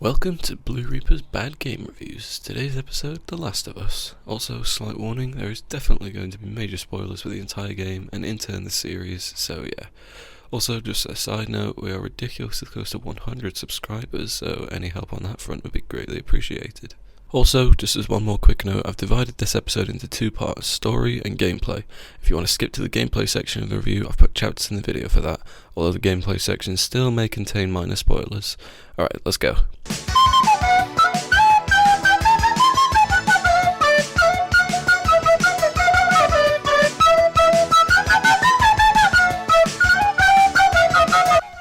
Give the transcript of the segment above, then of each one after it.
Welcome to BlueReaper's Bad Game Reviews. Today's episode, The Last of Us. Also, slight warning, there is definitely going to be major spoilers for the entire game and in turn the series, so yeah. Also, just a side note, we are ridiculously close to 100 subscribers, so any help on that front would be greatly appreciated. Also, just as one more quick note, I've divided this episode into two parts, story and gameplay. If you want to skip to the gameplay section of the review, I've put chapters in the video for that, although the gameplay section still may contain minor spoilers. Alright, let's go.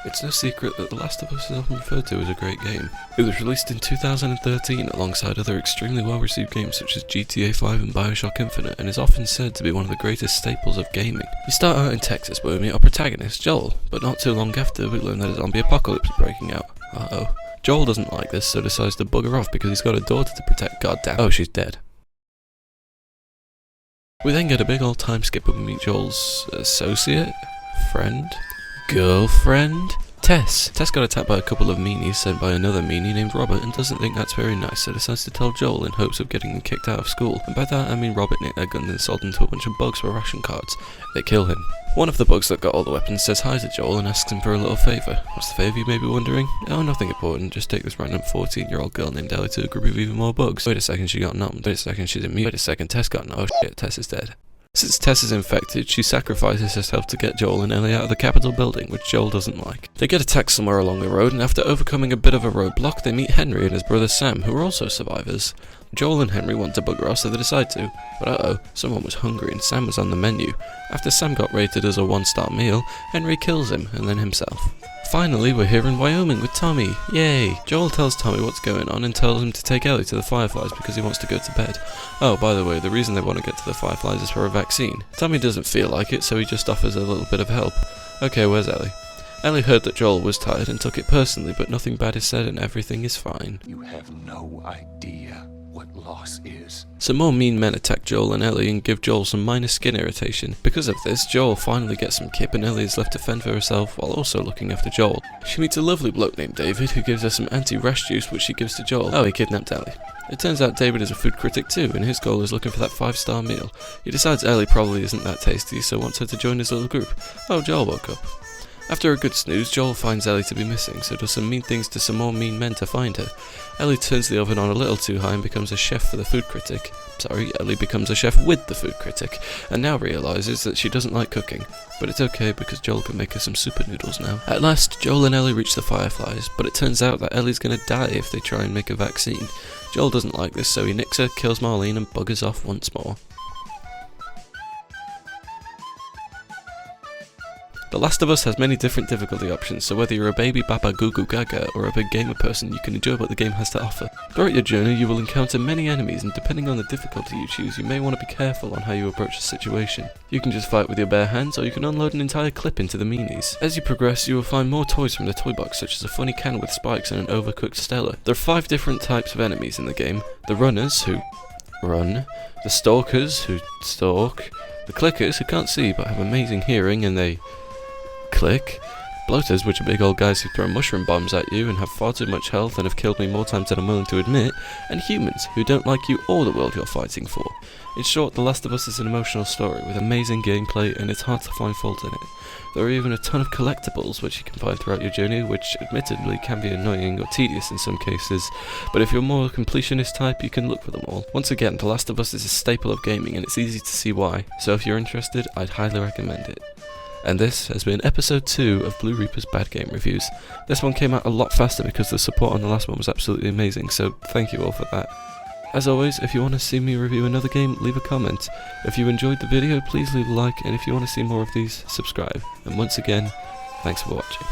It's no secret that The Last of Us is often referred to as a great game. It was released in 2013 alongside other extremely well-received games such as GTA 5 and Bioshock Infinite, and is often said to be one of the greatest staples of gaming. You start out in Texas where we meet our protagonist, Joel, but not too long after we learn that a zombie apocalypse is breaking out. Uh-oh. Joel doesn't like this, so decides to bugger off because he's got a daughter to protect. Goddamn. Oh, she's dead. We then get a big old time skip when we meet Joel's associate? Friend? Girlfriend? Tess. Tess got attacked by a couple of meanies sent by another meanie named Robert and doesn't think that's very nice, so decides to tell Joel in hopes of getting him kicked out of school. And by that I mean Robert nicked their guns and sold them to a bunch of bugs for ration cards. They kill him. One of the bugs that got all the weapons says hi to Joel and asks him for a little favour. What's the favour, you may be wondering? Oh, nothing important, just take this random 14-year-old girl named Ellie to a group of even more bugs. Wait a second, she got numbed. Wait a second, she's immune. Wait a second, Tess got numbed. Oh shit, Tess is dead. Since Tess is infected, she sacrifices herself to get Joel and Ellie out of the Capitol building, which Joel doesn't like. They get attacked somewhere along the road, and after overcoming a bit of a roadblock, they meet Henry and his brother Sam, who are also survivors. Joel and Henry want to bugger off, so they decide to, but uh-oh, someone was hungry and Sam was on the menu. After Sam got rated as a 1-star meal, Henry kills him, and then himself. Finally, we're here in Wyoming with Tommy. Yay! Joel tells Tommy what's going on and tells him to take Ellie to the Fireflies because he wants to go to bed. Oh, by the way, the reason they want to get to the Fireflies is for a vaccine. Tommy doesn't feel like it, so he just offers a little bit of help. Okay, where's Ellie? Ellie heard that Joel was tired and took it personally, but nothing bad is said and everything is fine. You have no idea what loss is. Some more mean men attack Joel and Ellie and give Joel some minor skin irritation. Because of this, Joel finally gets some kip and Ellie is left to fend for herself while also looking after Joel. She meets a lovely bloke named David who gives her some anti-rash juice which she gives to Joel. Oh, he kidnapped Ellie. It turns out David is a food critic too, and his goal is looking for that 5-star meal. He decides Ellie probably isn't that tasty, so wants her to join his little group. Oh, Joel woke up. After a good snooze, Joel finds Ellie to be missing, so does some mean things to some more mean men to find her. Ellie turns the oven on a little too high and becomes a chef for the food critic. Ellie becomes a chef with the food critic, and now realises that she doesn't like cooking. But it's okay because Joel can make her some super noodles now. At last, Joel and Ellie reach the Fireflies, but it turns out that Ellie's gonna die if they try and make a vaccine. Joel doesn't like this, so he nicks her, kills Marlene, and buggers off once more. The Last of Us has many different difficulty options, so whether you're a baby baba goo goo gaga or a big gamer person, you can enjoy what the game has to offer. Throughout your journey, you will encounter many enemies, and depending on the difficulty you choose, you may want to be careful on how you approach the situation. You can just fight with your bare hands, or you can unload an entire clip into the meanies. As you progress, you will find more toys from the toy box, such as a funny can with spikes and an overcooked Stella. There are 5 different types of enemies in the game. The runners, who run, the stalkers, who stalk, the clickers, who can't see but have amazing hearing and they click, bloaters, which are big old guys who throw mushroom bombs at you and have far too much health and have killed me more times than I'm willing to admit, and humans, who don't like you or the world you're fighting for. In short, The Last of Us is an emotional story with amazing gameplay and it's hard to find fault in it. There are even a ton of collectibles which you can find throughout your journey, which admittedly can be annoying or tedious in some cases, but if you're more a completionist type, you can look for them all. Once again, The Last of Us is a staple of gaming and it's easy to see why, so if you're interested, I'd highly recommend it. And this has been episode 2 of BlueReaper's Bad Game Reviews. This one came out a lot faster because the support on the last one was absolutely amazing, so thank you all for that. As always, if you want to see me review another game, leave a comment. If you enjoyed the video, please leave a like, and if you want to see more of these, subscribe. And once again, thanks for watching.